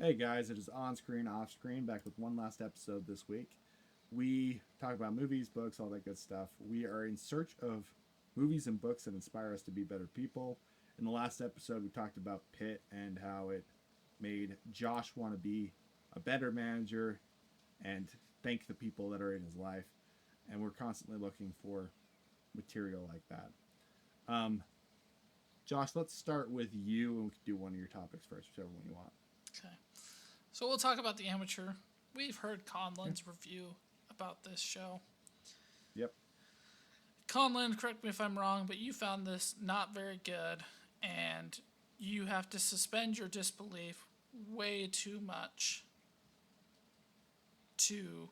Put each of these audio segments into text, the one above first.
Hey guys, it is on screen, off screen, back with one last episode this week. We talk about movies, books, all that good stuff. We are in search of movies and books that inspire us to be better people. In the last episode, we talked about Pitt and how it made Josh want to be a better manager and thank the people that are in his life. And we're constantly looking for material like that. Um, Josh, let's start with you, and we can do one of your topics first, whichever one you want. Okay. So we'll talk about the amateur. We've heard Yeah. Conlon's review about this show. Yep. Conlon, correct me if I'm wrong, but you found this not very good, and you have to suspend your disbelief way too much to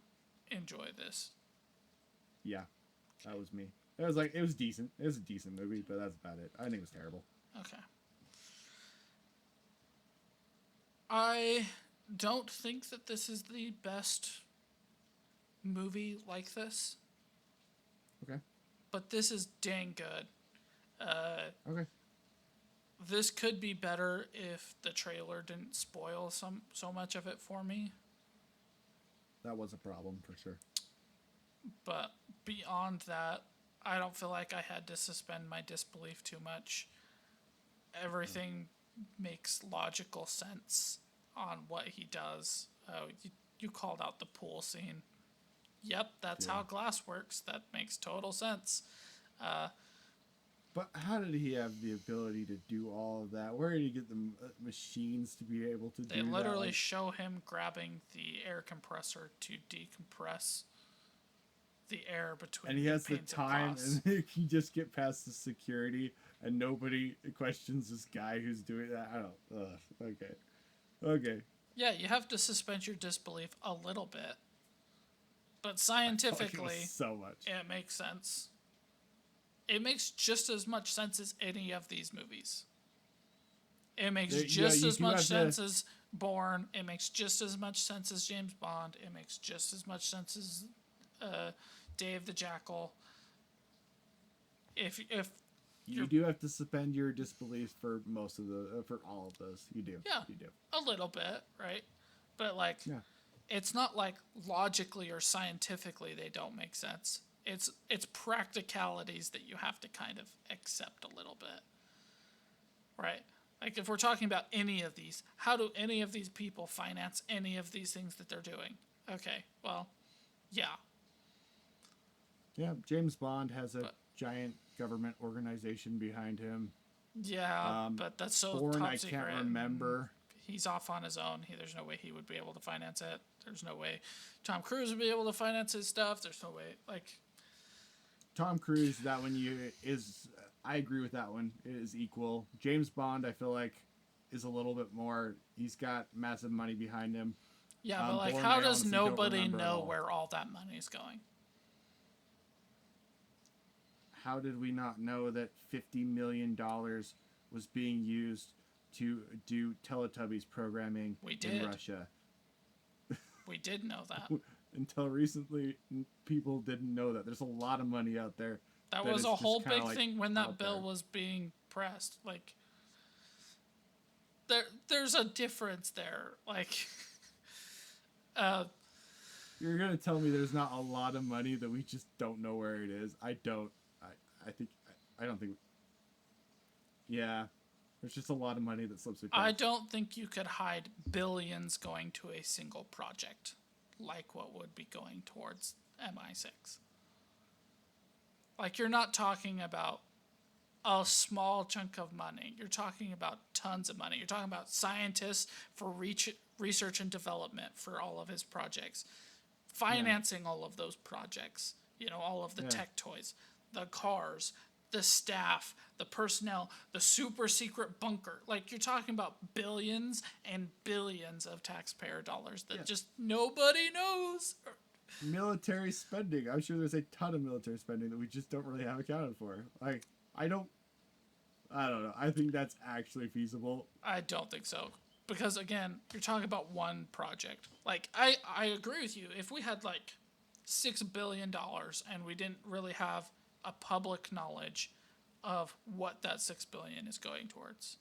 enjoy this. Yeah, that was me. It was decent. It was a decent movie, but that's about it. I think it was terrible. Okay. I don't think that this is the best movie like this, Okay. but this is dang good. Okay. This could be better if the trailer didn't spoil so much of it for me. That was a problem for sure. But beyond that, I don't feel like I had to suspend my disbelief too much. Everything makes logical sense on what he does. You called out the pool scene. Yep, that's Yeah. how glass works. That makes total sense. But how did he have the ability to do all of that? Where did he get the machines to be able to They do that? literally show him grabbing the air compressor to decompress the air between And he the has the panes time, and glass. and he can just get past the security, and nobody questions this guy who's doing that. I don't. Okay. Okay. Yeah, you have to suspend your disbelief a little bit. But Like, it scientifically, was so much. it makes sense. It makes just as much sense as any of these movies. It makes just You as do much have sense to. as Bourne. It makes just as much sense as James Bond. It makes just as much sense as Dave the Jackal. If You you're do have to suspend your disbelief for most of for all of those. You do. yeah, You do. a little bit, right? But like Yeah. it's not like logically or scientifically they don't make sense. It's practicalities that you have to kind of accept a little bit. Right? Like if we're talking about any of these, how do any of these people finance any of these things that they're doing? Okay, well, yeah, Yeah. James Bond has a but giant government organization behind him. yeah, but that's so Bourne, top I secret. can't And remember. he's off on his own. There's no way he would be able to finance it. There's no way Tom Cruise would be able to finance his stuff. There's no way. Like, Tom Cruise, that one you is. I agree with that one. It is equal. James Bond, I feel like, is a little bit more. He's got massive money behind him. yeah, but like, Bourne, how I does honestly don't nobody remember at know all. where all that money is going? How did we not know that $50 million was being used to do Teletubbies programming We in did. Russia? We did know that. Until recently, people didn't know that. There's a lot of money out there. That that was is a just whole kinda, big like, thing when that out bill there. was being pressed. Like, there's a difference there. Like, You're gonna tell me there's not a lot of money that we just don't know where it is? I don't. I think. I don't think. Yeah, there's just a lot of money that slips through. I don't think you could hide billions going to a single project like what would be going towards MI6. Like, you're not talking about a small chunk of money. You're talking about tons of money. You're talking about scientists for research and development for all of his projects, financing all of those projects, all of the Yeah. tech toys, the cars, the staff, the personnel, the super secret bunker. Like, you're talking about billions and billions of taxpayer dollars that Yeah. just nobody knows. Military spending. I'm sure there's a ton of military spending that we just don't really have accounted for. Like, I don't know. I think that's actually feasible. I don't think so. Because again, you're talking about one project. Like, I agree with you. If we had like $6 billion and we didn't really have a public knowledge of what that $6 billion is going towards,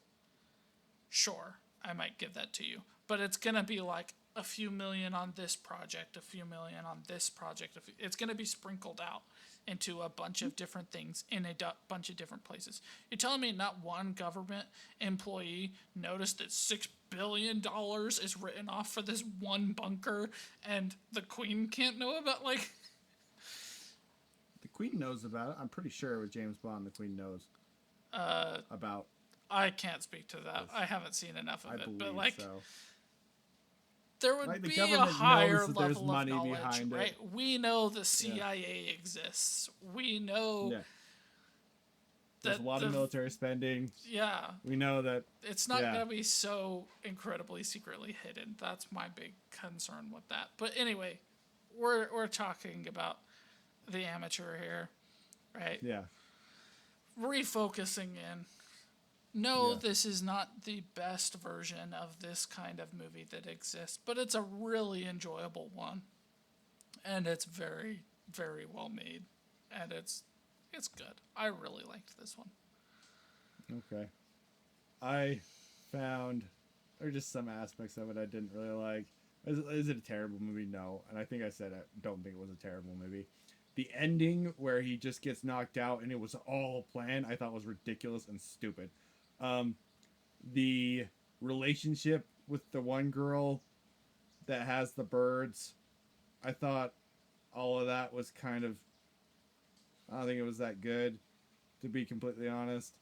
sure. I might give that to you. But it's gonna be like a few million on this project, a few million on this project. It's gonna be sprinkled out into a bunch of different things in a bunch of different places. You're telling me not one government employee noticed that $6 billion is written off for this one bunker, and the Queen can't know about, like. The Queen knows about it. I'm pretty sure with James Bond, the Queen knows about. I can't speak to that. I haven't seen enough of I it, believe but like. so. There would Like, the be a government higher knows that there's level of money knowledge, behind it. right? We know the CIA exists. We know Yeah. There's that a lot of military spending. yeah, We know that. it's not Yeah. gonna be so incredibly secretly hidden. That's my big concern with that. But anyway, we're talking about the amateur here, right? Yeah. Refocusing in. No, Yeah. this is not the best version of this kind of movie that exists, but it's a really enjoyable one. And it's very, very well made. And it's good. I really liked this one. Okay. I found there are just some aspects of it I didn't really like. Is it a terrible movie? No. And I think I said I don't think it was a terrible movie. The ending where he just gets knocked out and it was all planned, I thought was ridiculous and stupid. The relationship with the one girl that has the birds, I thought all of that was kind of, I don't think it was that good, to be completely honest.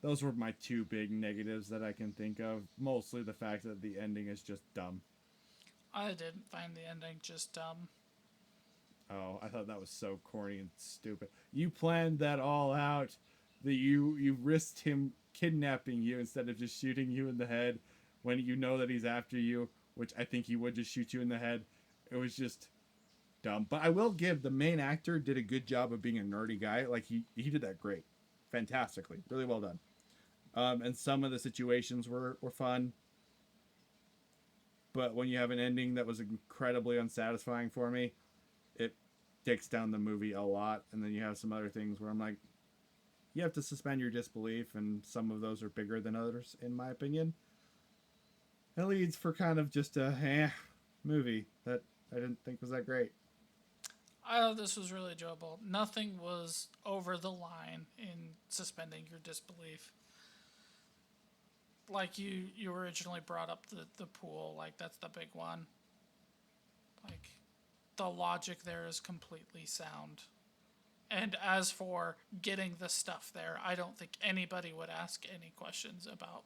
Those were my two big negatives that I can think of. Mostly the fact that the ending is just dumb. I didn't find the ending just dumb. Oh, I thought that was so corny and stupid. You planned that all out. That you risked him kidnapping you instead of just shooting you in the head when you know that he's after you, which I think he would just shoot you in the head. It was just dumb. But I will give the main actor did a good job of being a nerdy guy. Like he did that great. Fantastically. Really well done. And some of the situations were fun. But when you have an ending that was incredibly unsatisfying for me, it takes down the movie a lot. And then you have some other things where I'm like, you have to suspend your disbelief, and some of those are bigger than others, in my opinion. It leads for kind of just a movie that I didn't think was that great. I thought this was really enjoyable. Nothing was over the line in suspending your disbelief. Like you originally brought up the pool, like that's the big one. Like the logic there is completely sound. And as for getting the stuff there, I don't think anybody would ask any questions about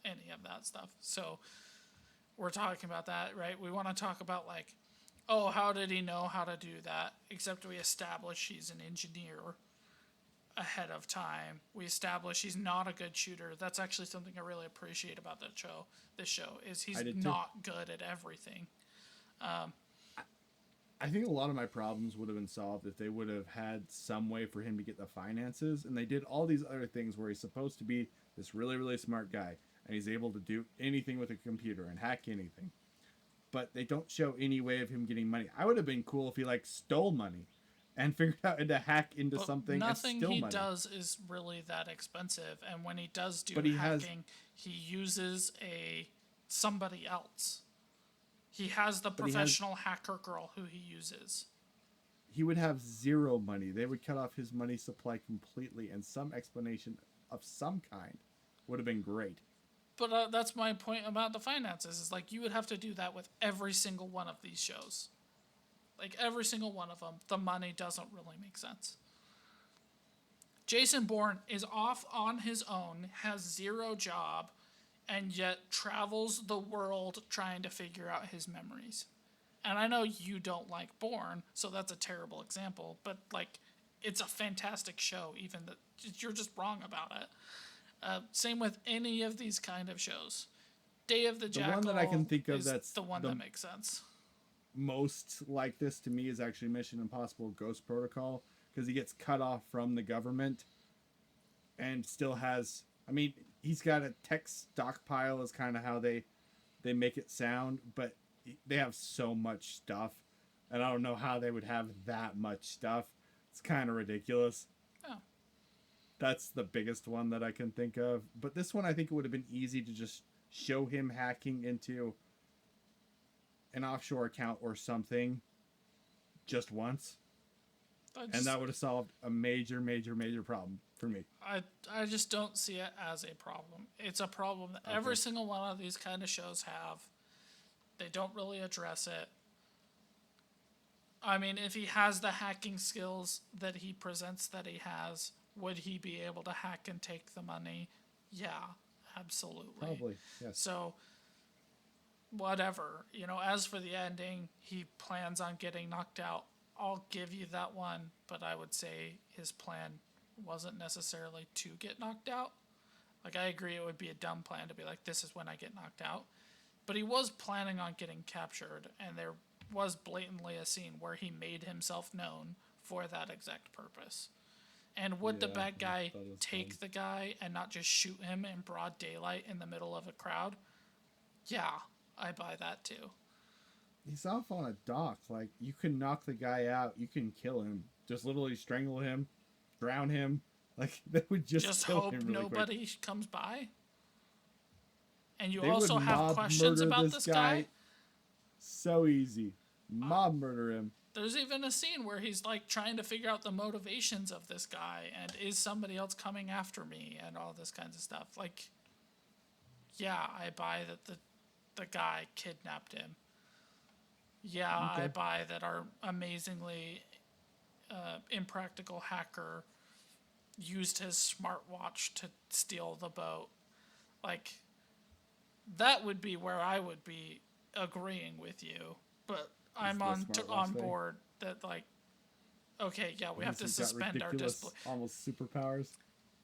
any of that stuff. So we're talking about that, right? We want to talk about like, oh, how did he know how to do that? Except we establish he's an engineer ahead of time. We establish he's not a good shooter. That's actually something I really appreciate about that show. This show is he's not good at everything. I think a lot of my problems would have been solved if they would have had some way for him to get the finances, and they did all these other things where he's supposed to be this really, really smart guy, and he's able to do anything with a computer and hack anything. But they don't show any way of him getting money. I would have been cool if he like stole money and figured out how to hack into But something nothing and steal he money. does is really that expensive, and when he does do But he hacking, he uses somebody else. He has the professional hacker girl who he uses. He would have zero money. They would cut off his money supply completely, and some explanation of some kind would have been great. But that's my point about the finances. Is like you would have to do that with every single one of these shows. Like every single one of them, the money doesn't really make sense. Jason Bourne is off on his own, has zero job, and yet travels the world trying to figure out his memories. And I know you don't like Bourne, so that's a terrible example, but like it's a fantastic show, even that you're just wrong about it. Same with any of these kind of shows. Day of the Jackal one that I can think of is that's the one that makes sense. Most like this to me is actually Mission Impossible Ghost Protocol, because he gets cut off from the government and still has, I mean, he's got a tech stockpile is kind of how they make it sound, but they have so much stuff, and I don't know how they would have that much stuff. It's kind of ridiculous. Oh. That's the biggest one that I can think of. But this one, I think it would have been easy to just show him hacking into an offshore account or something just once, and that would have solved a major, major, major problem for me. I just don't see it as a problem. It's a problem that every single one of these kind of shows have. They don't really address it. I mean, if he has the hacking skills that he presents that he has, would he be able to hack and take the money? Yeah, absolutely. Probably, yes. So, whatever. You know, as for the ending, he plans on getting knocked out. I'll give you that one, but I would say his plan wasn't necessarily to get knocked out. Like, I agree it would be a dumb plan to be like, this is when I get knocked out. But he was planning on getting captured, and there was blatantly a scene where he made himself known for that exact purpose. And would the bad guy take the guy and not just shoot him in broad daylight in the middle of a crowd? Yeah, I buy that too. He's off on a dock. Like, you can knock the guy out. You can kill him. Just literally strangle him, drown him. Like, that would just kill hope him really nobody quick. comes by. And you They also would have mob questions murder about this guy. So easy. Mob murder him. There's even a scene where he's like trying to figure out the motivations of this guy and is somebody else coming after me and all this kinds of stuff. Like, yeah, I buy that the guy kidnapped him. Yeah, I buy that our amazingly impractical hacker used his smartwatch to steal the boat. Like, that would be where I would be agreeing with you. But I'm on board that, like, okay, yeah, we have to suspend our disbelief. Almost superpowers.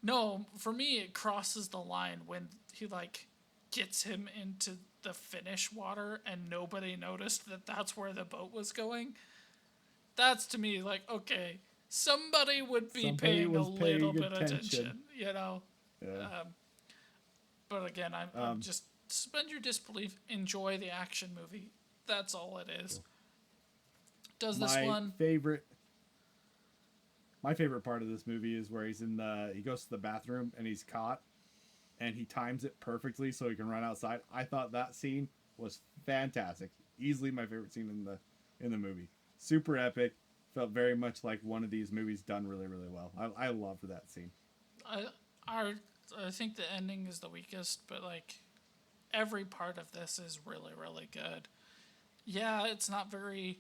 No, for me, it crosses the line when he, like, gets him into the Finnish water and nobody noticed that that's where the boat was going. That's, to me, like, okay, somebody would be paying a little bit of attention, you know? Yeah. But again, I'm just suspend your disbelief, enjoy the action movie. That's all it is. Does this one... My favorite part of this movie is where he goes to the bathroom and he's caught and he times it perfectly so he can run outside. I thought that scene was fantastic. Easily my favorite scene in the movie. Super epic. Felt very much like one of these movies done really, really well. I loved that scene. I think the ending is the weakest, but like every part of this is really, really good. Yeah, it's not very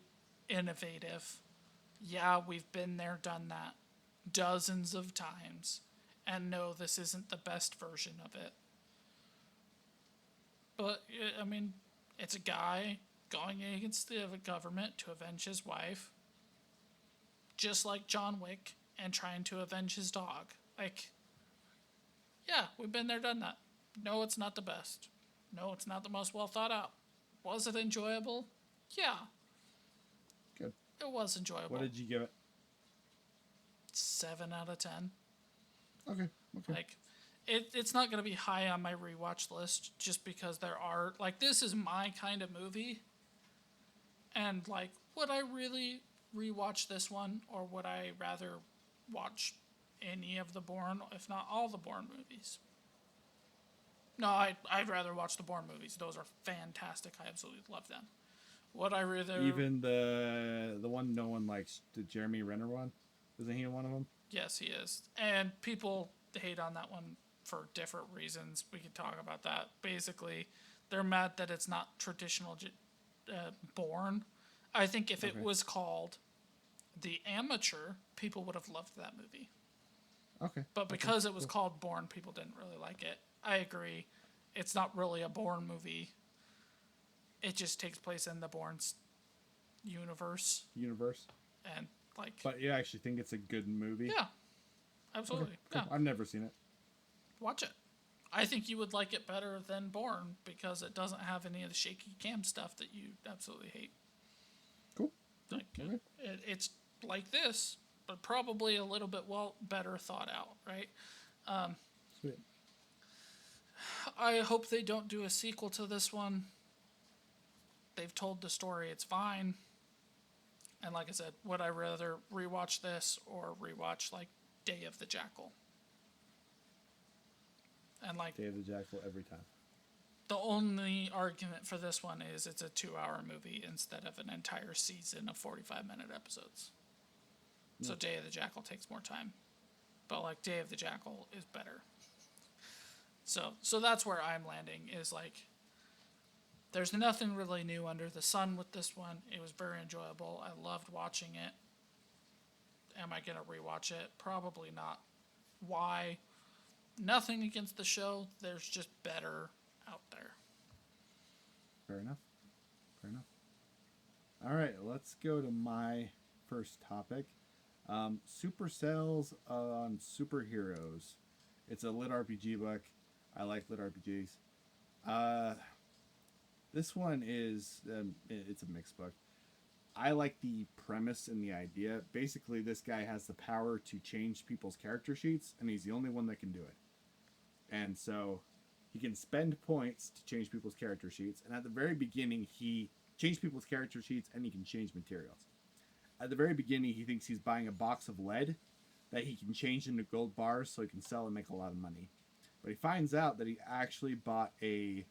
innovative. Yeah, we've been there, done that dozens of times. And no, this isn't the best version of it. But, I mean, it's a guy going against the government to avenge his wife. Just like John Wick, and trying to avenge his dog. Like, yeah, we've been there, done that. No, it's not the best. No, it's not the most well thought out. Was it enjoyable? Yeah. Good. It was enjoyable. What did you give it? 7 out of 10. Okay. Like, it's not going to be high on my rewatch list just because there are, like, this is my kind of movie. And, like, would I really rewatch this one, or would I rather watch any of the Bourne, if not all the Bourne movies? No, I'd rather watch the Bourne movies. Those are fantastic. I absolutely love them. Would I rather... Even the one no one likes, the Jeremy Renner one? Isn't he one of them? Yes, he is. And people hate on that one for different reasons. We could talk about that. Basically, they're mad that it's not traditional Bourne. I think if it was called The Amateur, people would have loved that movie. Okay. But because it was called Bourne, people didn't really like it. I agree. It's not really a Bourne movie. It just takes place in the Bourne's universe. And, like... But you actually think it's a good movie? Yeah. Absolutely. Okay, cool. Yeah. I've never seen it. Watch it. I think you would like it better than Bourne because it doesn't have any of the shaky cam stuff that you absolutely hate. Cool. Like, okay. It's like this, but probably a little bit better thought out, right? Sweet. I hope they don't do a sequel to this one. They've told the story, it's fine. And like I said, would I rather rewatch this or rewatch, like, Day of the Jackal? And like Day of the Jackal every time. the only argument for this one is it's a 2-hour movie instead of an entire season of 45-minute episodes. So Day of the Jackal takes more time. But like Day of the Jackal is better. So that's where I'm landing, is like there's nothing really new under the sun with this one. It was very enjoyable. I loved watching it. Am I going to rewatch it? Probably not. Why? Nothing against the show. There's just better out there. Fair enough. Fair enough. All right, let's go to my first topic. Supercells on Superheroes. It's a lit RPG book. I like lit RPGs. This one is it's a mixed book. I like the premise and the idea. Basically, this guy has the power to change people's character sheets, and he's the only one that can do it. And so he can spend points to change people's character sheets. And at the very beginning, he changed people's character sheets, and he can change materials. At the very beginning, he thinks he's buying a box of lead that he can change into gold bars so he can sell and make a lot of money. But he finds out that he actually bought in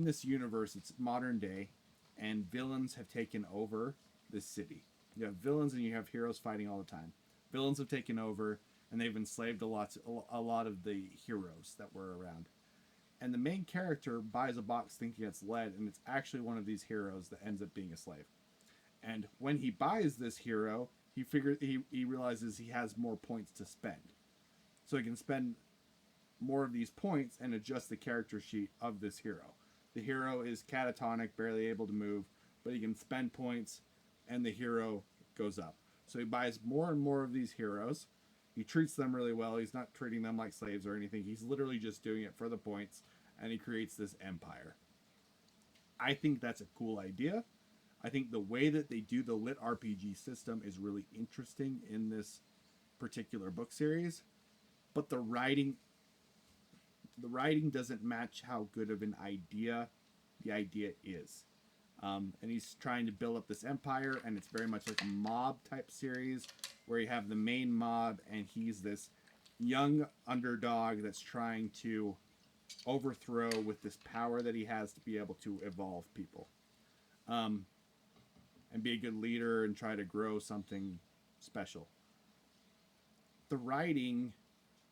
this universe, it's modern day, and villains have taken over this city. You have villains and you have heroes fighting all the time. Villains have taken over, and they've enslaved a lot of the heroes that were around. And the main character buys a box thinking it's lead, and it's actually one of these heroes that ends up being a slave. And when he buys this hero, he realizes he has more points to spend. So he can spend more of these points and adjust the character sheet of this hero. The hero is catatonic, barely able to move, but he can spend points and the hero goes up. So he buys more and more of these heroes. He treats them really well. He's not treating them like slaves or anything. He's literally just doing it for the points, and he creates this empire. I think that's a cool idea. I think the way that they do the lit RPG system is really interesting in this particular book series, but the writing doesn't match how good of an idea the idea is. And he's trying to build up this empire, and it's very much like a mob type series where you have the main mob, and he's this young underdog that's trying to overthrow with this power that he has to be able to evolve people. And be a good leader and try to grow something special. The writing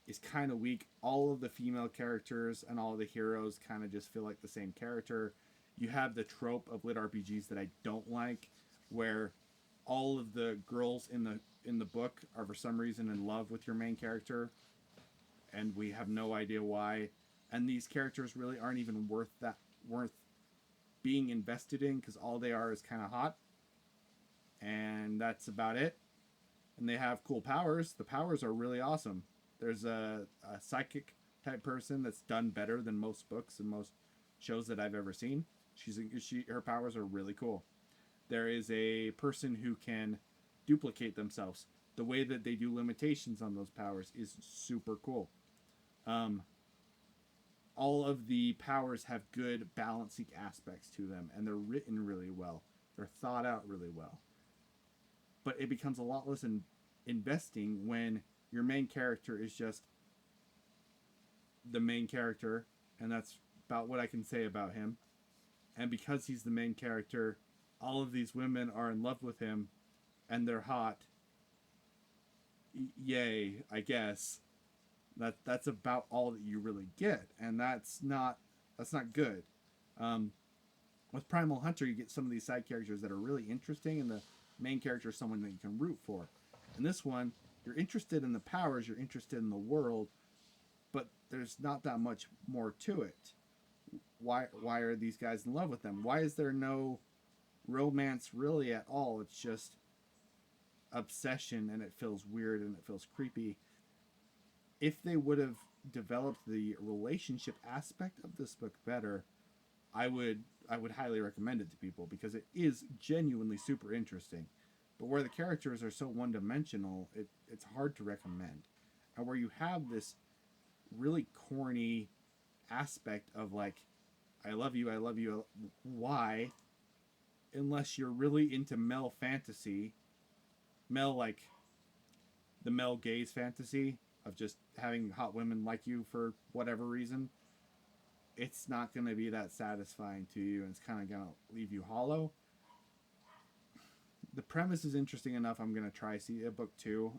is kind of weak. All of the female characters and all of the heroes kind of just feel like the same character. You have the trope of lit RPGs that I don't like, where all of the girls in the book are for some reason in love with your main character, and we have no idea why. And these characters really aren't even worth being invested in, because all they are is kind of hot, and that's about it. And they have cool powers. The powers are really awesome. There's a psychic type person that's done better than most books and most shows that I've ever seen. Her powers are really cool. There is a person who can duplicate themselves. The way that they do limitations on those powers is super cool. All of the powers have good balancing aspects to them, and they're written really well. They're thought out really well. But it becomes a lot less investing when your main character is just the main character, and that's about what I can say about him. And because he's the main character, all of these women are in love with him, and they're hot. Yay, I guess. That's about all that you really get, and that's not good. With Primal Hunter, you get some of these side characters that are really interesting, and the main character is someone that you can root for. In this one, you're interested in the powers, you're interested in the world, but there's not that much more to it. Why are these guys in love with them? Why is there no romance really at all? It's just obsession, and it feels weird and it feels creepy. If they would have developed the relationship aspect of this book better, I would highly recommend it to people, because it is genuinely super interesting. But where the characters are so one-dimensional, it's hard to recommend. And where you have this really corny aspect of like, I love you, why? Unless you're really into male fantasy, like the male gaze fantasy, of just having hot women like you for whatever reason, it's not going to be that satisfying to you, and it's kind of going to leave you hollow. The premise is interesting enough. I'm going to try see a book 2.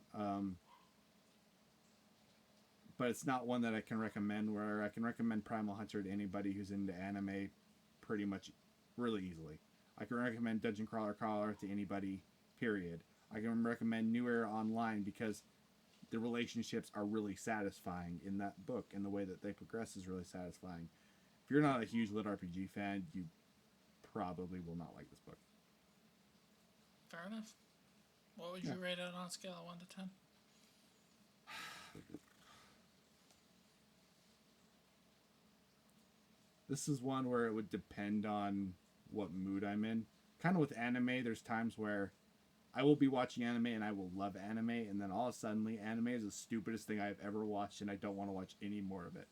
But it's not one that I can recommend, where I can recommend Primal Hunter to anybody who's into anime pretty much really easily. I can recommend Dungeon Crawler to anybody, period. I can recommend New Era Online because the relationships are really satisfying in that book, and the way that they progress is really satisfying. If you're not a huge lit RPG fan, you probably will not like this book. Fair enough. What would you rate it on a scale of 1 to 10? This is one where it would depend on what mood I'm in. Kind of with anime, there's times where I will be watching anime and I will love anime, and then all of a sudden, anime is the stupidest thing I've ever watched and I don't want to watch any more of it.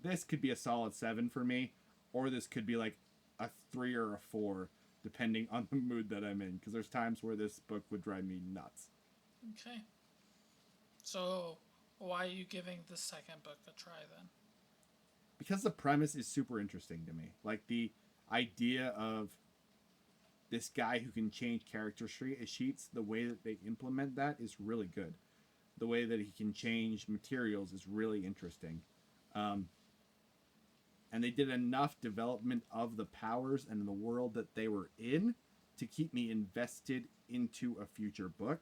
This could be a solid 7 for me, or this could be like a 3 or a 4, depending on the mood that I'm in, because there's times where this book would drive me nuts. Okay. So, why are you giving the second book a try then? Because the premise is super interesting to me. Like, the idea of this guy who can change character sheets, the way that they implement that is really good. The way that he can change materials is really interesting. And they did enough development of the powers and the world that they were in to keep me invested into a future book.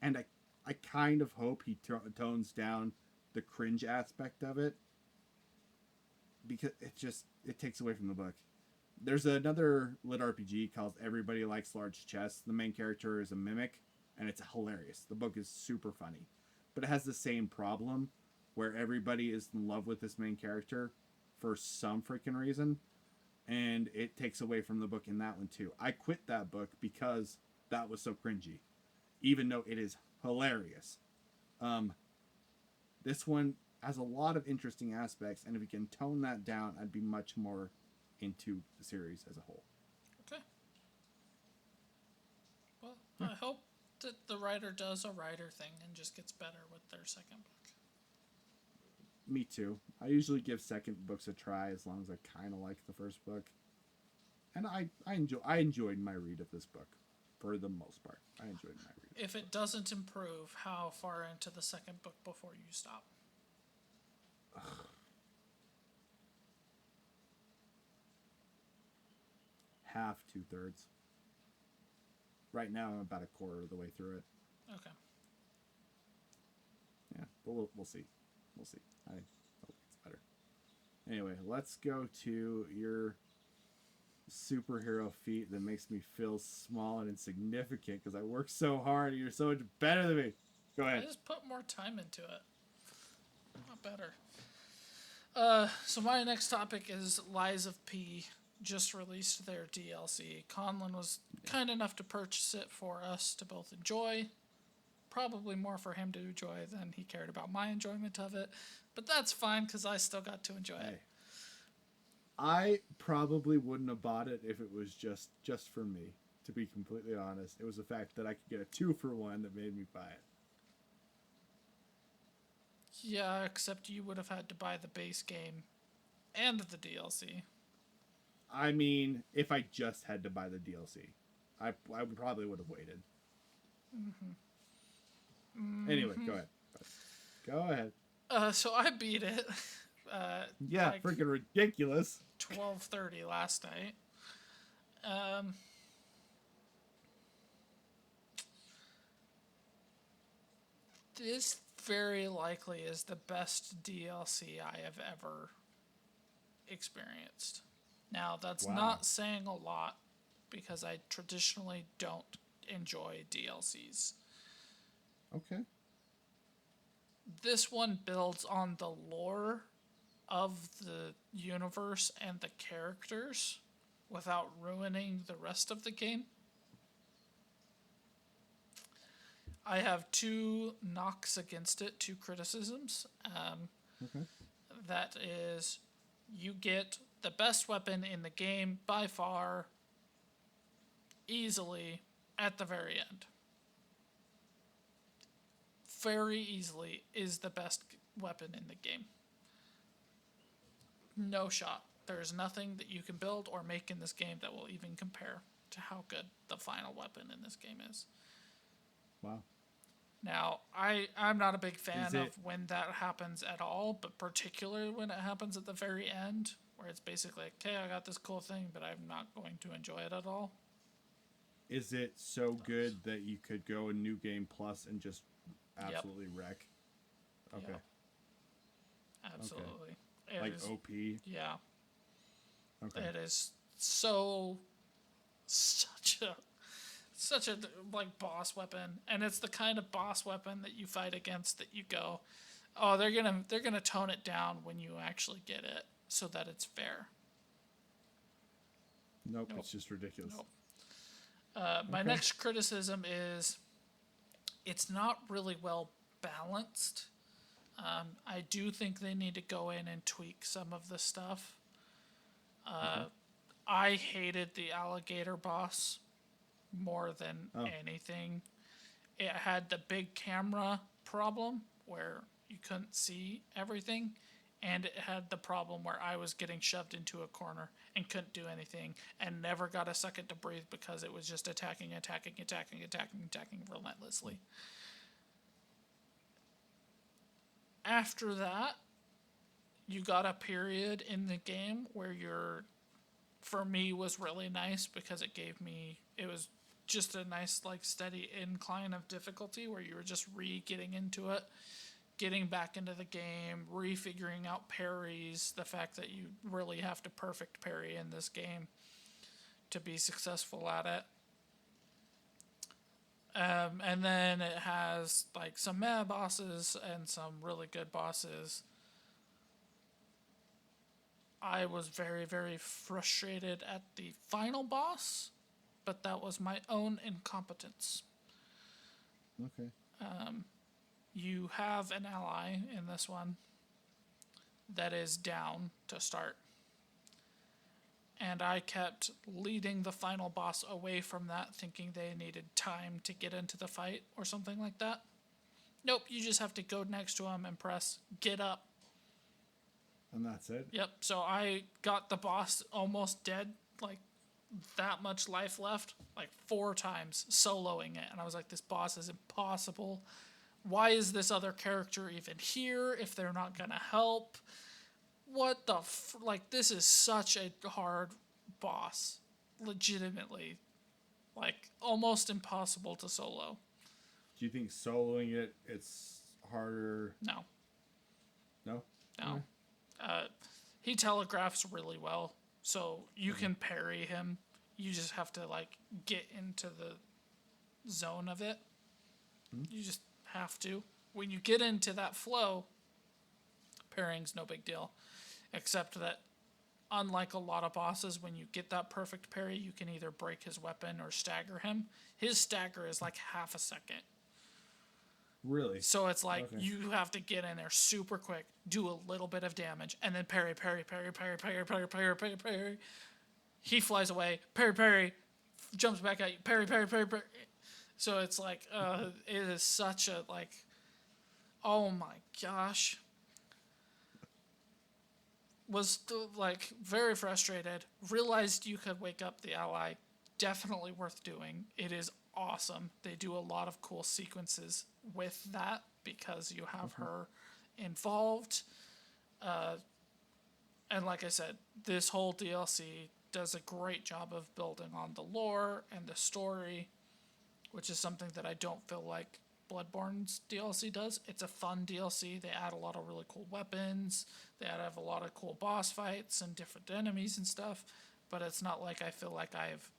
And I kind of hope he tones down the cringe aspect of it, because it takes away from the book. There's another lit RPG called Everybody Likes Large Chests. The main character is a mimic, and it's hilarious. The book is super funny. But it has the same problem, where everybody is in love with this main character for some freaking reason, and it takes away from the book in that one too. I quit that book because that was so cringy, even though it is hilarious. This one has a lot of interesting aspects, and if we can tone that down, I'd be much more into the series as a whole. Okay. Well, I hope that the writer does a writer thing and just gets better with their second book. Me too. I usually give second books a try as long as I kind of like the first book. And I enjoyed my read of this book for the most part. I enjoyed my read. If it doesn't improve, how far into the second book before you stop? Half, 2/3. Right now, I'm about a quarter of the way through it. Okay. Yeah, but we'll see. We'll see. I hope it's better. Anyway, let's go to your superhero feat that makes me feel small and insignificant because I work so hard and you're so much better than me. Go ahead. I just put more time into it. Not better. So my next topic is Lies of P. Just released their DLC. Conlon was kind enough to purchase it for us to both enjoy. Probably more for him to enjoy than he cared about my enjoyment of it. But that's fine because I still got to enjoy it. I probably wouldn't have bought it if it was just for me, to be completely honest. It was the fact that I could get a 2-for-1 that made me buy it. Yeah, except you would have had to buy the base game and the DLC. I mean, if I just had to buy the DLC, I probably would have waited. Anyway, go ahead. Go ahead. So I beat it. Yeah, like freaking ridiculous. 12:30 last night. This very likely is the best DLC I have ever experienced. Now, that's not saying a lot because I traditionally don't enjoy DLCs. Okay. This one builds on the lore of the universe and the characters without ruining the rest of the game. I have 2 knocks against it, 2 criticisms. Okay. That is, you get the best weapon in the game by far, easily, at the very end. very easily is the best weapon in the game. No shot. There's nothing that you can build or make in this game that will even compare to how good the final weapon in this game is. Wow. Now, I'm not a big fan Is of it- when that happens at all, but particularly when it happens at the very end, where it's basically like, okay, I got this cool thing, but I'm not going to enjoy it at all. Is it so good that you could go in New Game Plus and just absolutely wreck? Okay. Yep. Absolutely. It Like is- OP. yeah. Okay. It is such a like boss weapon, and it's the kind of boss weapon that you fight against that you go, oh, they're gonna tone it down when you actually get it so that it's fair. Nope. It's just ridiculous. Nope. My Okay. next criticism is it's not really well balanced. I do think they need to go in and tweak some of the stuff. I hated the alligator boss more than anything. It had the big camera problem where you couldn't see everything, and it had the problem where I was getting shoved into a corner and couldn't do anything and never got a second to breathe because it was just attacking relentlessly. After that, you got a period in the game where for me, was really nice because it was just a nice, like, steady incline of difficulty where you were just getting into it, getting back into the game, refiguring out parries, the fact that you really have to perfect parry in this game to be successful at it. And then it has like some meh bosses and some really good bosses. I was very, very frustrated at the final boss, but that was my own incompetence. Okay. You have an ally in this one that is down to start. And I kept leading the final boss away from that, thinking they needed time to get into the fight or something like that. Nope, you just have to go next to him and press get up. And that's it. Yep, so I got the boss almost dead, like that much life left, like 4 times, soloing it. And I was like, this boss is impossible. Why is this other character even here if they're not going to help? What the like, this is such a hard boss. Legitimately. Like, almost impossible to solo. Do you think soloing it's harder? No. No? No. He telegraphs really well, so you can parry him. You just have to, like, get into the zone of it. You just have to. When you get into that flow, parrying's no big deal. Except that, unlike a lot of bosses, when you get that perfect parry, you can either break his weapon or stagger him. His stagger is like half a second. Really? So it's like Okay. you have to get in there super quick, do a little bit of damage, and then parry. He flies away, parry, jumps back at you, parry. So it's like, it is such a, like, oh my gosh. Was, like, very frustrated, realized you could wake up the ally, definitely worth doing. It is awesome. They do a lot of cool sequences with that because you have her involved. And like I said, this whole DLC does a great job of building on the lore and the story, which is something that I don't feel like Bloodborne's DLC does. It's a fun DLC. They add a lot of really cool weapons. They have a lot of cool boss fights and different enemies and stuff. But it's not like I feel like I've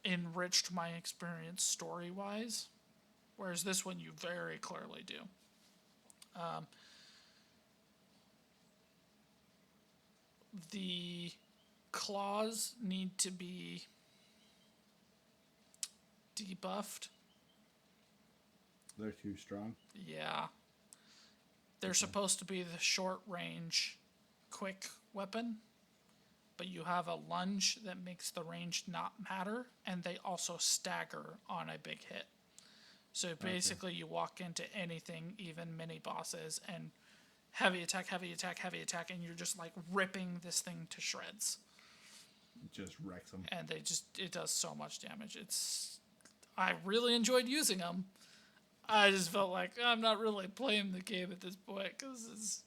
enriched my experience story-wise. Whereas this one you very clearly do. The claws need to be debuffed. They're too strong. Yeah. They're supposed to be the short range, quick weapon, but you have a lunge that makes the range not matter, and they also stagger on a big hit. So basically, you walk into anything, even mini bosses, and heavy attack, heavy attack, heavy attack, and you're just like ripping this thing to shreds. Just wrecks them. And it does so much damage. I really enjoyed using them. I just felt like I'm not really playing the game at this point because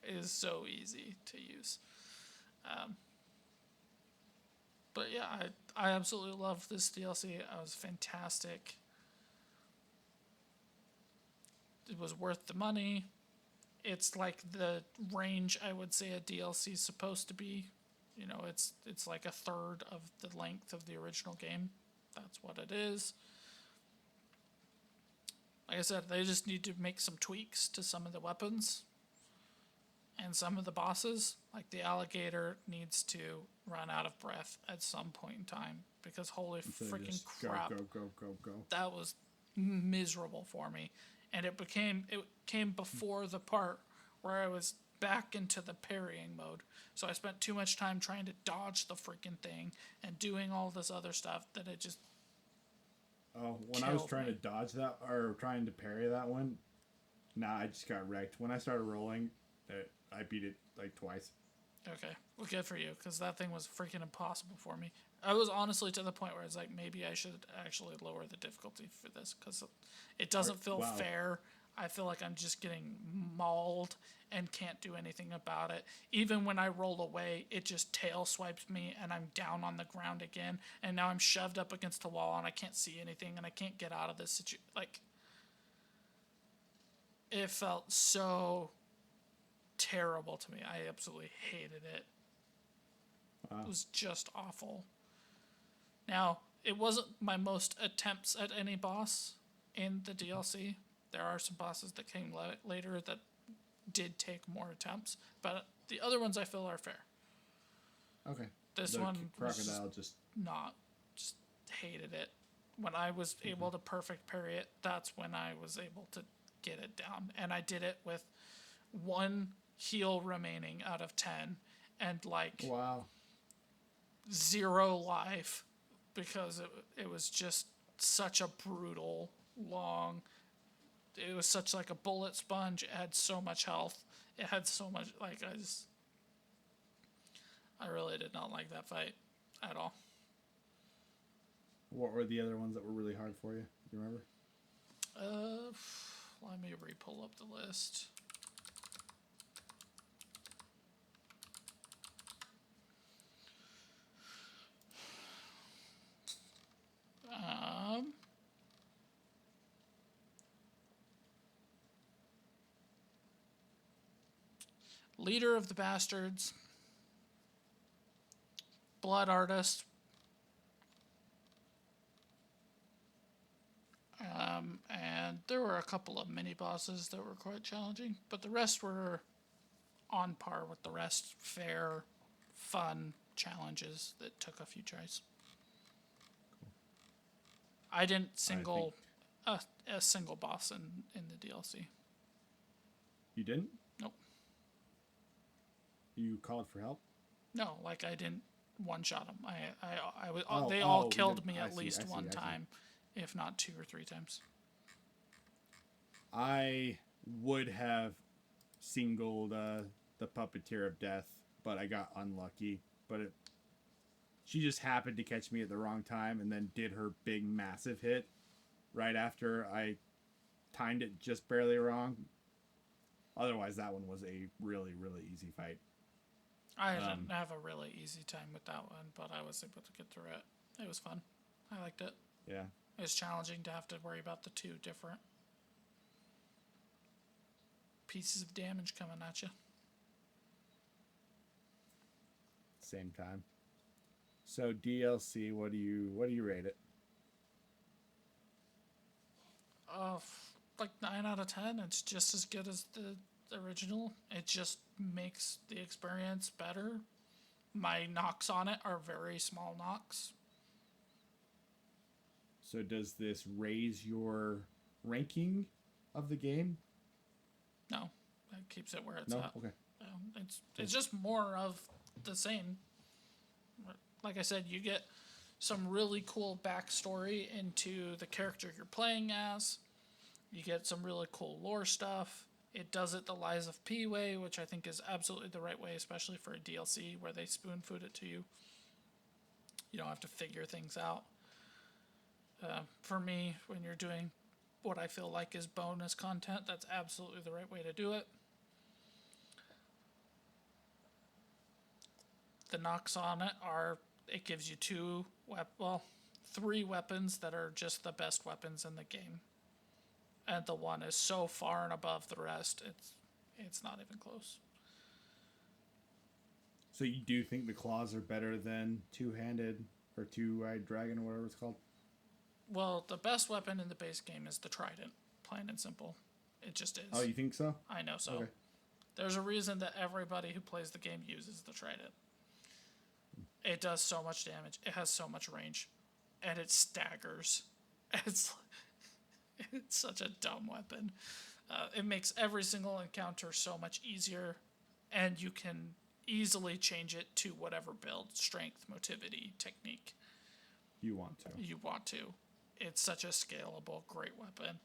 it is so easy to use. But yeah, I absolutely love this DLC. It was fantastic. It was worth the money. It's like the range I would say a DLC is supposed to be. You know, it's like a third of the length of the original game. That's what it is. Like I said, they just need to make some tweaks to some of the weapons and some of the bosses. Like the alligator needs to run out of breath at some point in time because holy freaking crap. Go. That was miserable for me. And it came before the part where I was back into the parrying mode. So I spent too much time trying to dodge the freaking thing and doing all this other stuff that it just when I was trying to dodge that or trying to parry that one, I just got wrecked. When I started rolling, I beat it like twice. Okay, well, good for you, because that thing was freaking impossible for me. I was honestly to the point where I was like, maybe I should actually lower the difficulty for this, because it doesn't feel fair. I feel like I'm just getting mauled and can't do anything about it. Even when I roll away, it just tail swipes me, and I'm down on the ground again, and now I'm shoved up against the wall, and I can't see anything, and I can't get out of this situation. Like, it felt so terrible to me. I absolutely hated it. Wow. It was just awful. Now, it wasn't my most attempts at any boss in the DLC. There are some bosses that came later that did take more attempts, but the other ones I feel are fair. Okay. This one crocodile just hated it. When I was able to perfect parry it, that's when I was able to get it down, and I did it with one heal remaining out of 10 and like 0 life because it was just such a brutal long, it was such like a bullet sponge. It had so much health, it had so much, like I really did not like that fight at all. What were the other ones that were really hard for you? Do you remember? Let me re-pull up the list. Leader of the Bastards, Blood Artist, and there were a couple of mini bosses that were quite challenging, but the rest were on par with the rest. Fair, fun challenges that took a few tries. Cool. I didn't single a single boss in the DLC. You didn't? Nope. You called for help? No, like I didn't one-shot them. They all killed me at least one time, if not 2 or 3 times. I would have singled the Puppeteer of Death, but I got unlucky. But she just happened to catch me at the wrong time and then did her big, massive hit right after I timed it just barely wrong. Otherwise, that one was a really, really easy fight. I didn't have a really easy time with that one, but I was able to get through it. It was fun. I liked it. Yeah. It was challenging to have to worry about the 2 different pieces of damage coming at you. Same time. So DLC, what do you rate it? Like 9 out of 10. It's just as good as the original. It just makes the experience better. My knocks on it are very small knocks. So does this raise your ranking of the game? No, it keeps it where it's at. Okay. It's just more of the same. Like I said, you get some really cool backstory into the character you're playing as. You get some really cool lore stuff. It does it the Lies of P way, which I think is absolutely the right way, especially for a DLC where they spoon food it to you. You don't have to figure things out. For me, when you're doing what I feel like is bonus content, that's absolutely the right way to do it. The knocks on it are it gives you three weapons that are just the best weapons in the game. And the one is so far and above the rest, it's not even close. So you do think the claws are better than two-handed or two-eyed dragon or whatever it's called? Well, the best weapon in the base game is the trident, plain and simple. It just is. Oh, you think so? I know so. Okay. There's a reason that everybody who plays the game uses the trident. It does so much damage. It has so much range, and it staggers. It's such a dumb weapon. It makes every single encounter so much easier, and you can easily change it to whatever build, strength, motivity, technique You want to. you want to. It's such a scalable, great weapon.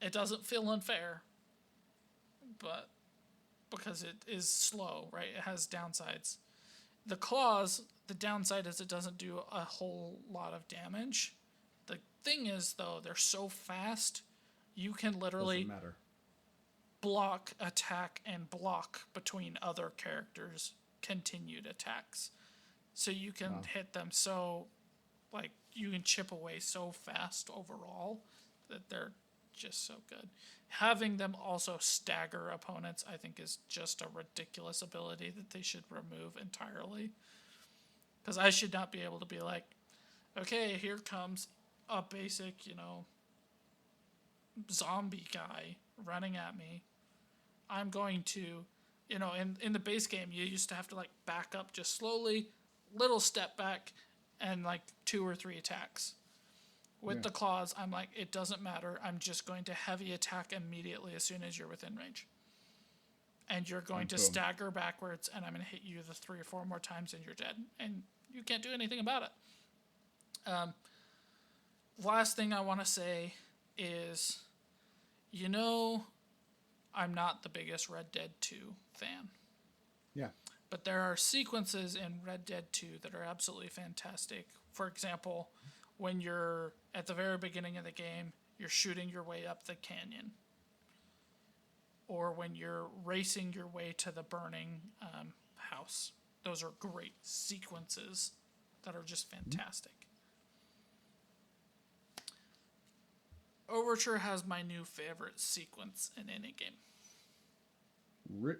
It doesn't feel unfair, but because it is slow, right? It has downsides. The claws, the downside is it doesn't do a whole lot of damage. The thing is, though, they're so fast, you can literally Doesn't matter. block, attack, and block between other characters' continued attacks. So you can hit them so, like, you can chip away so fast overall that they're just so good. Having them also stagger opponents, I think, is just a ridiculous ability that they should remove entirely. Because I should not be able to be like, okay, here comes a basic, zombie guy running at me. I'm going to, in the base game, you used to have to, like, back up just slowly, little step back, and, like, 2 or 3 attacks. With the claws, I'm like, it doesn't matter. I'm just going to heavy attack immediately as soon as you're within range. And you're going to stagger backwards, and I'm going to hit you the 3 or 4 more times, and you're dead. And you can't do anything about it. Last thing I want to say is, I'm not the biggest Red Dead 2 fan. Yeah. But there are sequences in Red Dead 2 that are absolutely fantastic. For example, when you're at the very beginning of the game, you're shooting your way up the canyon. Or when you're racing your way to the burning house. Those are great sequences that are just fantastic. Overture has my new favorite sequence in any game.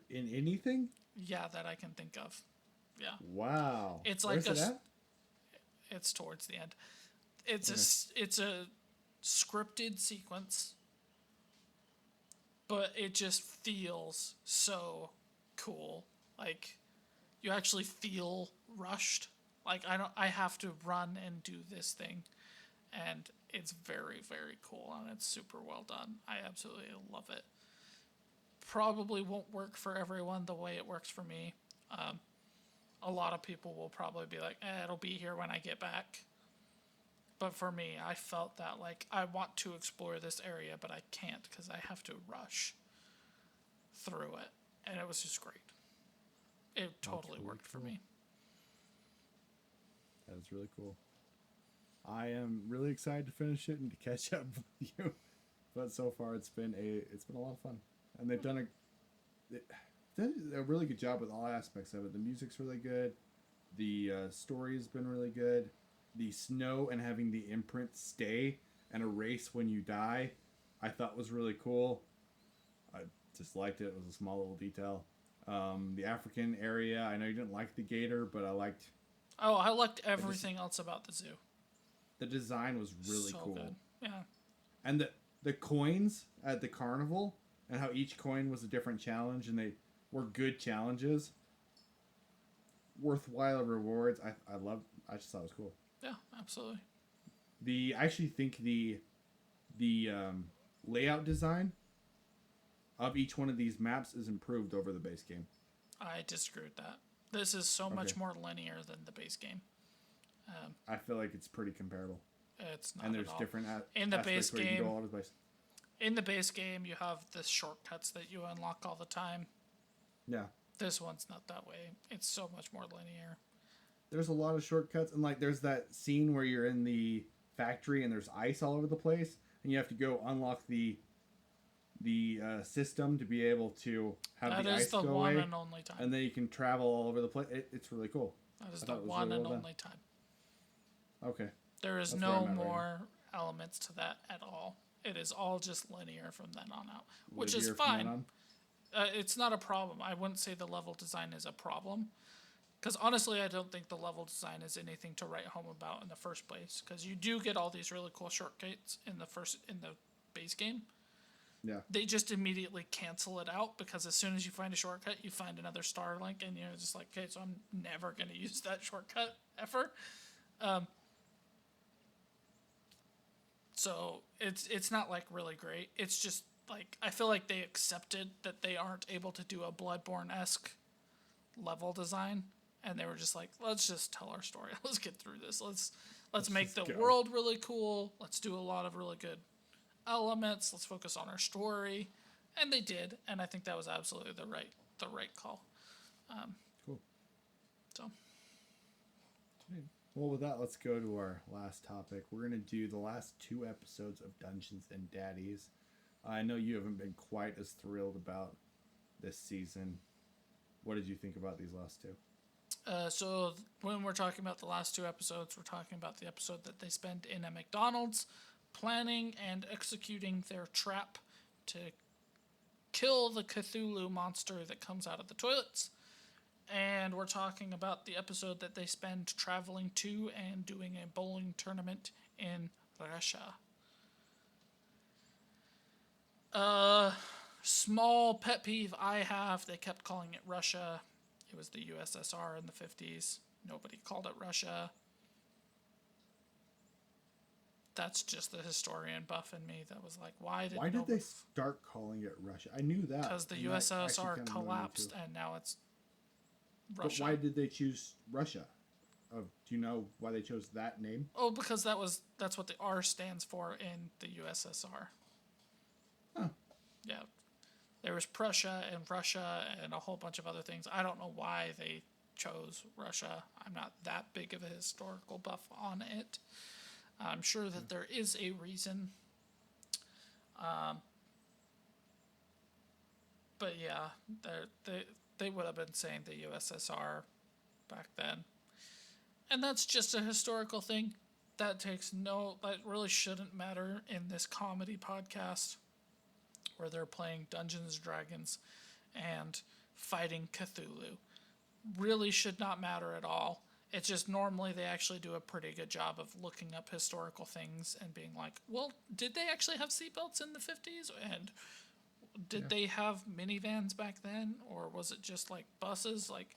In anything? Yeah, that I can think of. Yeah. Wow. It's like Where's it at? It's towards the end. It's a scripted sequence, but it just feels so cool. Like you actually feel rushed. Like I have to run and do this thing, and it's very, very cool and it's super well done. I absolutely love it. Probably won't work for everyone the way it works for me. A lot of people will probably be like, it'll be here when I get back. But for me, I felt that like I want to explore this area, but I can't because I have to rush through it. And it was just great. It totally really worked for cool. me. That is really cool. I am really excited to finish it and to catch up with you. But so far it's been a lot of fun. And they've done a really good job with all aspects of it. The music's really good. The story's been really good. The snow and having the imprint stay and erase when you die, I thought was really cool. I just liked it. It was a small little detail. The African area, I know you didn't like the gator, but I liked... Oh, I liked everything else about the zoo. The design was really So cool. good. Yeah. And the coins at the carnival and how each coin was a different challenge and they were good challenges. Worthwhile rewards. I just thought it was cool. Yeah, absolutely. I actually think the layout design of each one of these maps is improved over the base game. I disagree with that. This is so much more linear than the base game. I feel like it's pretty comparable. It's not And at there's all. different In the aspects base where you can game, go all over the place. in the base game, you have the shortcuts that you unlock all the time. Yeah. This one's not that way. It's so much more linear. There's a lot of shortcuts, and like there's that scene where you're in the factory and there's ice all over the place, and you have to go unlock the system to be able to have That the is ice the go one away, and only time. and then you can travel all over the place. It's really cool. That is I the thought it was one really and well done. only time. Okay. There is That's where I'm no at right more elements to that at all. It is all just linear from then on out, which Live is here from then fine. on. It's not a problem. I wouldn't say the level design is a problem. Because honestly, I don't think the level design is anything to write home about in the first place. Because you do get all these really cool shortcuts in the base game. Yeah. They just immediately cancel it out because as soon as you find a shortcut, you find another star link, and you're just like, okay, so I'm never gonna use that shortcut ever. So it's not like really great. It's just like I feel like they accepted that they aren't able to do a Bloodborne-esque level design, and they were just like, let's just tell our story. Let's get through this. Let's make the just go. world really cool. Let's do a lot of really good elements. Let's focus on our story, and they did, and I think that was absolutely the right call. Cool. So Well, with that, let's go to our last topic. We're going to do the last 2 episodes of Dungeons and Daddies. I know you haven't been quite as thrilled about this season. What did you think about these last 2? So when we're talking about the last 2 episodes, we're talking about the episode that they spend in a McDonald's planning and executing their trap to kill the Cthulhu monster that comes out of the toilets. And we're talking about the episode that they spend traveling to and doing a bowling tournament in Russia. Small pet peeve I have, they kept calling it Russia. It was the USSR in the 50s. Nobody called it Russia. That's just the historian buff in me that was like, why did they start calling it Russia? I knew that. Because the and that actually USSR kind of annoyed me collapsed too. and now it's Russia. But why did they choose Russia? Do you know why they chose that name? Oh, because that's what the R stands for in the USSR. Huh. Yeah. There was Prussia and Russia and a whole bunch of other things. I don't know why they chose Russia. I'm not that big of a historical buff on it. I'm sure that there is a reason. But yeah, they would have been saying the USSR back then. And that's just a historical thing. That really shouldn't matter in this comedy podcast where they're playing Dungeons and Dragons and fighting Cthulhu. Really should not matter at all. It's just normally they actually do a pretty good job of looking up historical things and being like, well, did they actually have seatbelts in the 50s? And did they have minivans back then? Or was it just like buses? Like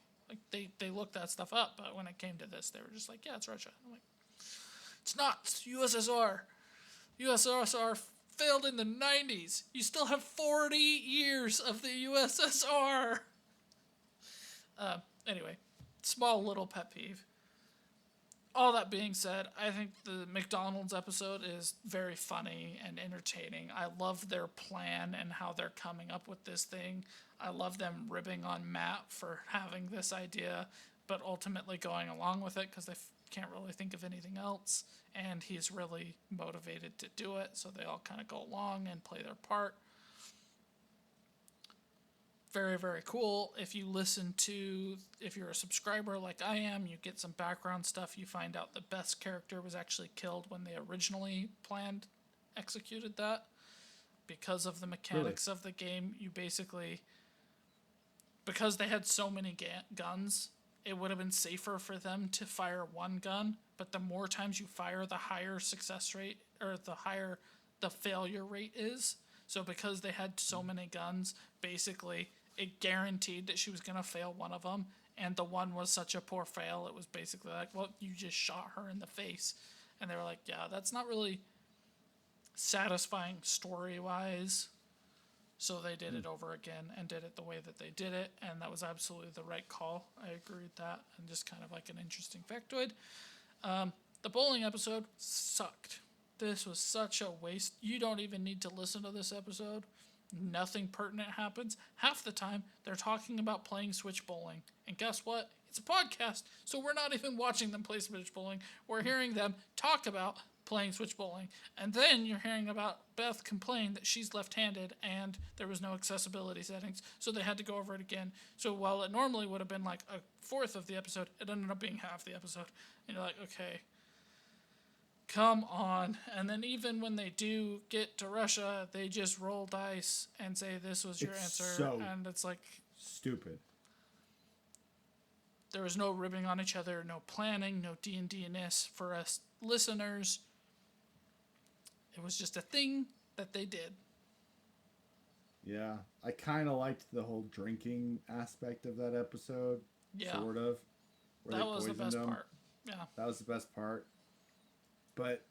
they looked that stuff up, but when it came to this, they were just like, yeah, it's Russia. I'm like, it's not. It's USSR. USSR failed in the 90s. You still have 40 years of the USSR. Anyway, small little pet peeve. All that being said, I think the McDonald's episode is very funny and entertaining. I love their plan and how they're coming up with this thing. I love them ribbing on Matt for having this idea, but ultimately going along with it because they can't really think of anything else. And he's really motivated to do it, so they all kind of go along and play their part. Very, very cool. If you're a subscriber like I am, you get some background stuff. You find out the best character was actually killed when they originally executed that. Because of the mechanics of the game, because they had so many guns, it would have been safer for them to fire one gun. But the more times you fire, the higher success rate, or the higher the failure rate is. So because they had so many guns, basically it guaranteed that she was going to fail one of them, and the one was such a poor fail, it was basically like, well, you just shot her in the face. And they were like, yeah, that's not really satisfying story-wise. So they did it over again and did it the way that they did it, and that was absolutely the right call. I agree with that, and just kind of like an interesting factoid. The bowling episode sucked. This was such a waste. You don't even need to listen to this episode. Nothing pertinent happens. Half the time, they're talking about playing switch bowling. And guess what? It's a podcast, so we're not even watching them play switch bowling. We're hearing them talk about playing switch bowling. And then you're hearing about Beth complain that she's left-handed and there was no accessibility settings, so they had to go over it again. So while it normally would have been like a fourth of the episode, it ended up being half the episode. And you're like, okay, come on. And then even when they do get to Russia, they just roll dice and say this was your answer. So and it's like stupid. There was no ribbing on each other, no planning, no D&D-ness for us listeners. It was just a thing that they did. Yeah, I kind of liked the whole drinking aspect of that episode. Yeah. Sort of. That was the best part. Yeah. That was the best part. But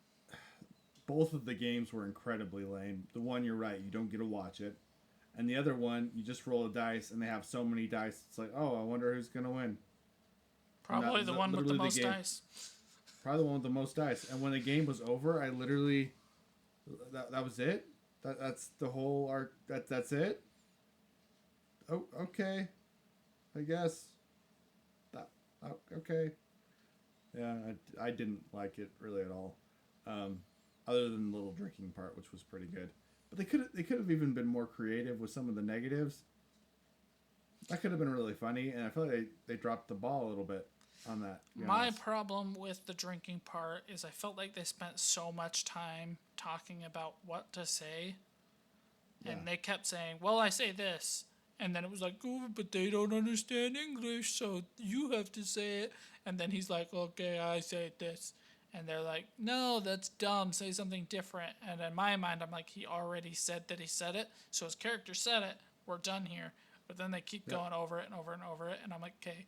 both of the games were incredibly lame. The one, you're right, you don't get to watch it. And the other one, you just roll a dice, and they have so many dice. It's like, oh, I wonder who's going to win. Probably the one with the most dice. Probably the one with the most dice. And when the game was over, I literally... That was it? That's the whole arc? That's it? Oh, okay. I guess. Okay. Yeah, I didn't like it really at all. Other than the little drinking part, which was pretty good. But they could have even been more creative with some of the negatives. That could have been really funny, and I feel like they dropped the ball a little bit on that. My problem with the drinking part is I felt like they spent so much time talking about what to say. And they kept saying, well, I say this. And then it was like, oh, but they don't understand English, so you have to say it. And then he's like, okay, I say this. And they're like, no, that's dumb. Say something different. And in my mind, I'm like, he already said that he said it. So his character said it. We're done here. But then they keep going over it and over and over it. And I'm like, okay,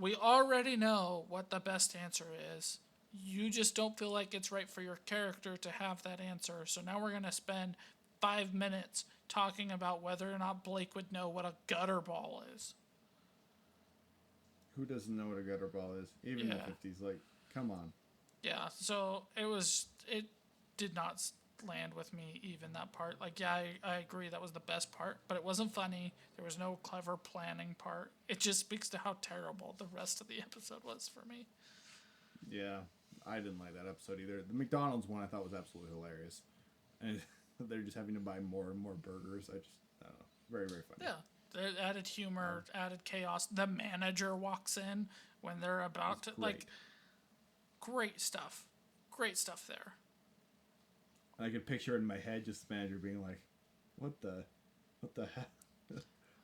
we already know what the best answer is. You just don't feel like it's right for your character to have that answer. So now we're going to spend 5 minutes talking about whether or not Blake would know what a gutter ball is. Who doesn't know what a gutter ball is? Even the 50s. Like, come on. Yeah, so it did not land with me, even that part. Like, yeah, I agree that was the best part, but it wasn't funny. There was no clever planning part. It just speaks to how terrible the rest of the episode was for me. Yeah, I didn't like that episode either. The McDonald's one I thought was absolutely hilarious. And they're just having to buy more and more burgers. I don't know. Very, very funny. Yeah. They added humor, added chaos. The manager walks in when they're about to, like, great stuff. Great stuff there. I could picture it in my head, just the manager being like, what the heck?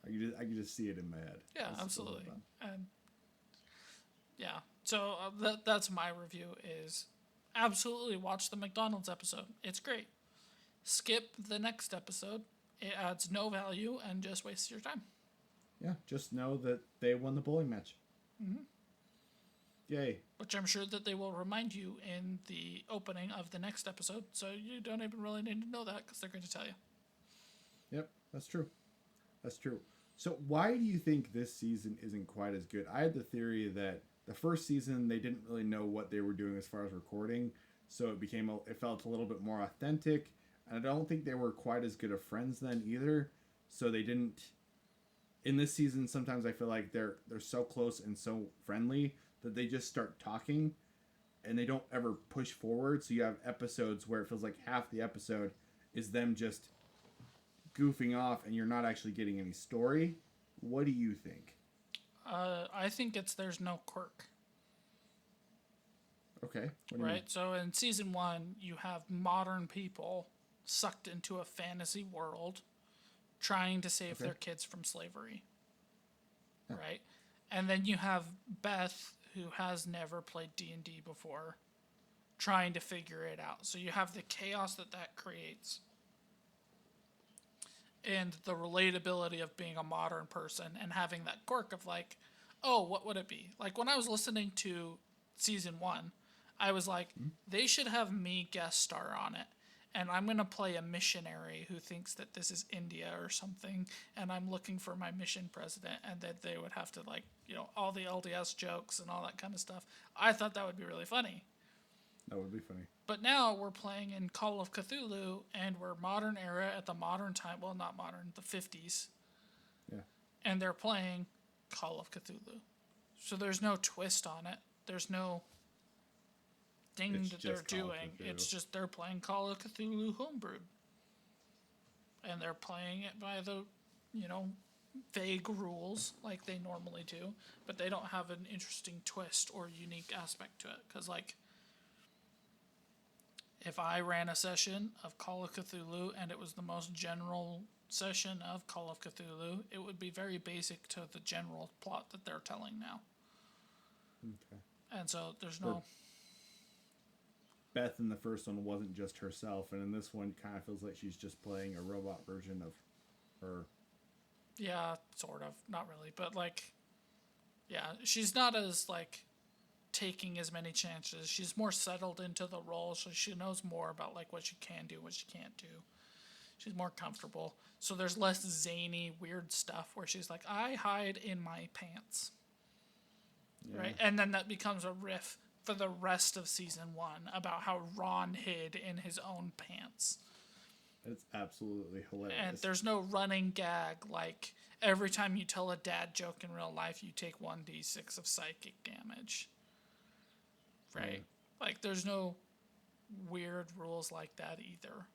I could just see it in my head. Yeah, absolutely. And yeah, so that's my review is absolutely watch the McDonald's episode. It's great. Skip the next episode. It adds no value and just wastes your time. Yeah, just know that they won the bowling match. Mm-hmm. Yay. Which I'm sure that they will remind you in the opening of the next episode, so you don't even really need to know that because they're going to tell you. Yep, that's true. That's true. So why do you think this season isn't quite as good? I had the theory that the first season they didn't really know what they were doing as far as recording, so it felt a little bit more authentic, and I don't think they were quite as good of friends then either, so they didn't... In this season, sometimes I feel like they're so close and so friendly that they just start talking and they don't ever push forward. So you have episodes where it feels like half the episode is them just goofing off and you're not actually getting any story. What do you think? I think there's no quirk. Okay. What do you right? mean? So in season 1, you have modern people sucked into a fantasy world trying to save their kids from slavery. Yeah. Right? And then you have Beth, who has never played D&D before, trying to figure it out. So you have the chaos that creates and the relatability of being a modern person and having that quirk of like, oh, what would it be? Like when I was listening to season 1, I was like, they should have me guest star on it. and I'm going to play a missionary who thinks that this is India or something, and I'm looking for my mission president, and that they would have to, like, all the LDS jokes and all that kind of stuff. I thought that would be really funny. That would be funny. But now we're playing in Call of Cthulhu, and we're modern era at the modern time. Well, not modern, the 50s. Yeah. And they're playing Call of Cthulhu. So there's no twist on it. There's no thing It's that they're just Call of doing. Cthulhu. It's just they're playing Call of Cthulhu homebrewed. And they're playing it by the, vague rules like they normally do. But they don't have an interesting twist or unique aspect to it. Because, like, if I ran a session of Call of Cthulhu and it was the most general session of Call of Cthulhu, it would be very basic to the general plot that they're telling now. Okay. And so there's no... Beth in the first one wasn't just herself, and in this one kind of feels like she's just playing a robot version of her. Yeah, sort of. Not really, but, like, yeah, she's not as, like, taking as many chances. She's more settled into the role, so she knows more about, like, what she can do, what she can't do. She's more comfortable. So there's less zany, weird stuff where she's like, I hide in my pants. Yeah. Right? And then that becomes a riff for the rest of season 1 about how Ron hid in his own pants. It's absolutely hilarious. And there's no running gag like every time you tell a dad joke in real life, you take 1d6 of psychic damage. Right? Like, there's no weird rules like that either.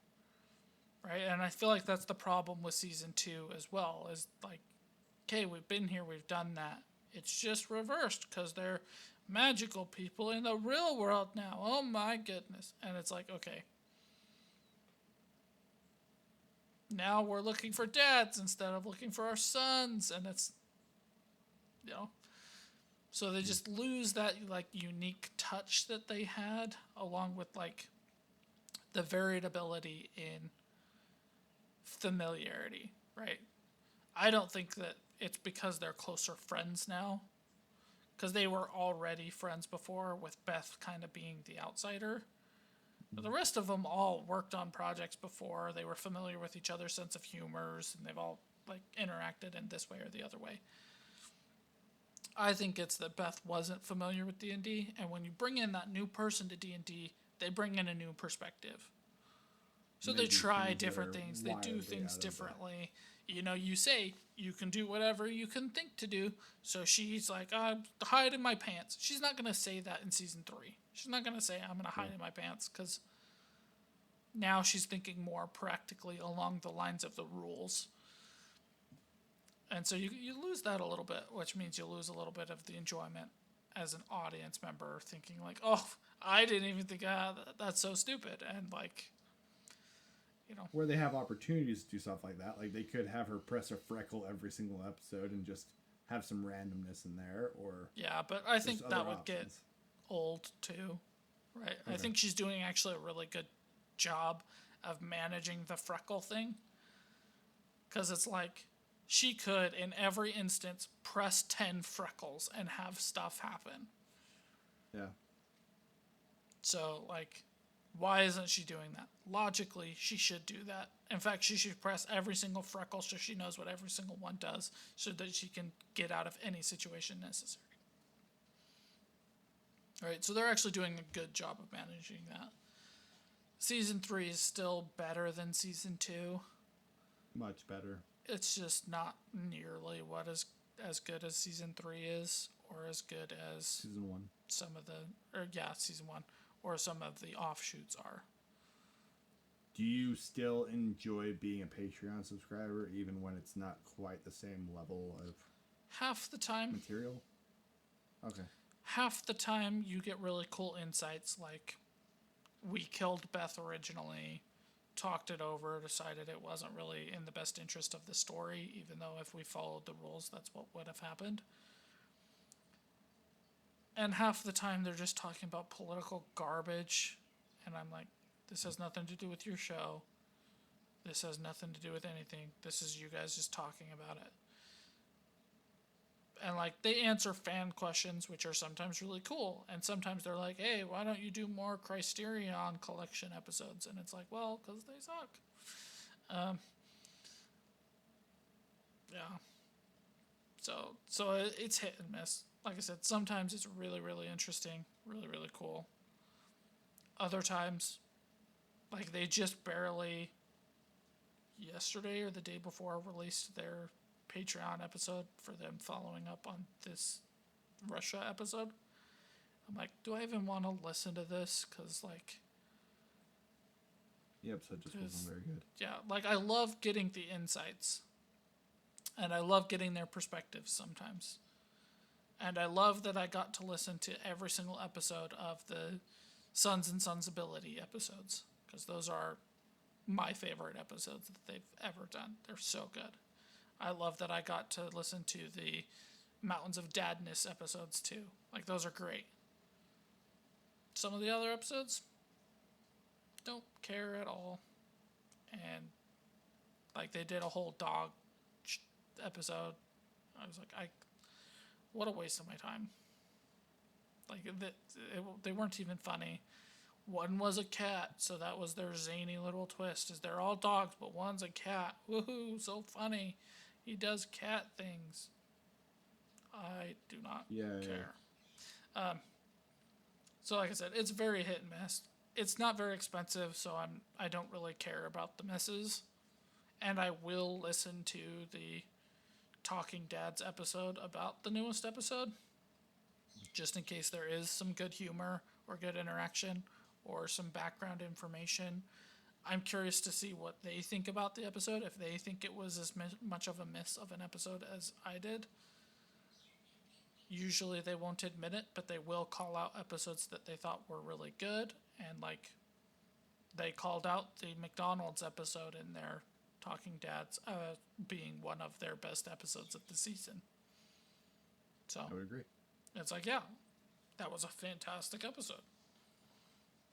Right? And I feel like that's the problem with season 2 as well, is like, okay, we've been here, we've done that. It's just reversed because they're magical people in the real world now. Oh my goodness. And it's like, okay. Now we're looking for dads instead of looking for our sons. And it's, so they just lose that, like, unique touch that they had, along with, like, the variability in familiarity, right? I don't think that it's because they're closer friends now, because they were already friends before, with Beth kind of being the outsider. But the rest of them all worked on projects before. They were familiar with each other's sense of humors, and they've all, like, interacted in this way or the other way. I think it's that Beth wasn't familiar with D&D, and when you bring in that new person to D&D, they bring in a new perspective. So they try different things. They do things differently. You say you can do whatever you can think to do. So she's like, hide in my pants. She's not going to say that in season 3. She's not going to say, I'm going to hide in my pants, because now she's thinking more practically along the lines of the rules. And so you lose that a little bit, which means you lose a little bit of the enjoyment as an audience member, thinking like, oh, I didn't even think that's so stupid. And, like, where they have opportunities to do stuff like that. Like, they could have her press a freckle every single episode and just have some randomness in there, or... Yeah, but I think that would get old, too, right? Okay. I think she's doing actually a really good job of managing the freckle thing. Because it's like, she could, in every instance, press 10 freckles and have stuff happen. Yeah. So, like... Why isn't she doing that? Logically, she should do that. In fact, she should press every single freckle so she knows what every single one does, so that she can get out of any situation necessary. All right, so they're actually doing a good job of managing that. Season 3 is still better than Season 2. Much better. It's just not nearly what is as good as Season 3 is, or as good as... Season 1. Season 1. Or some of the offshoots are. Do you still enjoy being a Patreon subscriber, even when it's not quite the same level of half the time material? Okay. Half the time you get really cool insights, like we killed Beth originally, talked it over, decided it wasn't really in the best interest of the story, even though if we followed the rules, that's what would have happened. And half the time they're just talking about political garbage. And I'm like, this has nothing to do with your show. This has nothing to do with anything. This is you guys just talking about it. And like they answer fan questions, which are sometimes really cool, and sometimes they're like, "Hey, why don't you do more Crysterion collection episodes?" And it's like, well, because they suck. Yeah. So it's hit and miss. Like I said, sometimes it's really really interesting, really really cool. Other times, like they just barely yesterday or the day before released their Patreon episode for them following up on this Russia episode. I'm like, do I even want to listen to this? Because, like, The episode just wasn't very good. yeah, like, I love getting the insights. And I love getting their perspectives sometimes. And I love that I got to listen to every single episode of the Sons and Sons Ability episodes. Because those are my favorite episodes that they've ever done. They're so good. I love that I got to listen to the Mountains of Dadness episodes too. Like, those are great. Some of the other episodes, don't care at all. And, like, they did a whole dog episode. I was like, what a waste of my time. Like, they weren't even funny. One was a cat, so that was their zany little twist. Is they're all dogs, but one's a cat. Woohoo! So funny. He does cat things. I do not care. Yeah. So like I said, it's very hit and miss. It's not very expensive, so I don't really care about the misses. And I will listen to the Talking Dads episode about the newest episode, just in case there is some good humor or good interaction or some background information. I'm curious to see what they think about the episode, if they think it was as much of a miss of an episode as I did. Usually they won't admit it, but they will call out episodes that they thought were really good. And, like, they called out the McDonald's episode in their Talking Dads being one of their best episodes of the season. So I would agree. It's like, yeah, that was a fantastic episode.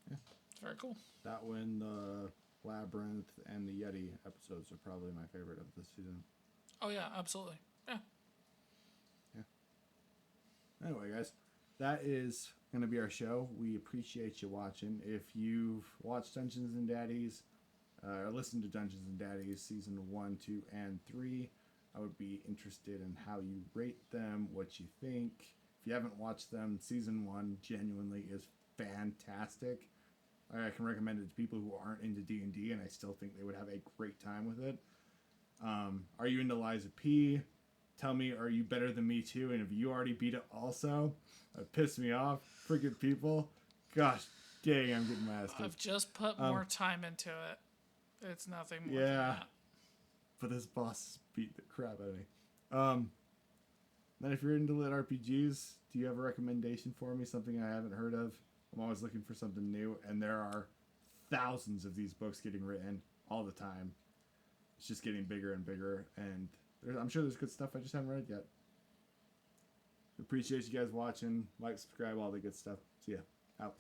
Yeah. It's very cool. That one, the Labyrinth and the Yeti episodes are probably my favorite of this season. Oh, yeah, absolutely. Yeah. Anyway, guys, that is going to be our show. We appreciate you watching. If you've watched Dungeons and Daddies, or listened to Dungeons and Daddies season 1, 2, and 3, I would be interested in how you rate them, what you think. If you haven't watched them, season 1 genuinely is fantastic. I can recommend it to people who aren't into D&D, and I still think they would have a great time with it. Are you into Liza P? Tell me, are you better than me too? And if you already beat it also, that pissed me off. Freaking people. Gosh dang, I'm getting my ass kicked. I've just put more time into it. It's nothing more than that. But this boss beat the crap out of me. Then if you're into lit RPGs, do you have a recommendation for me? Something I haven't heard of? I'm always looking for something new, and there are thousands of these books getting written all the time. It's just getting bigger and bigger, and I'm sure there's good stuff I just haven't read yet. Appreciate you guys watching. Like, subscribe, all the good stuff. See ya. Out.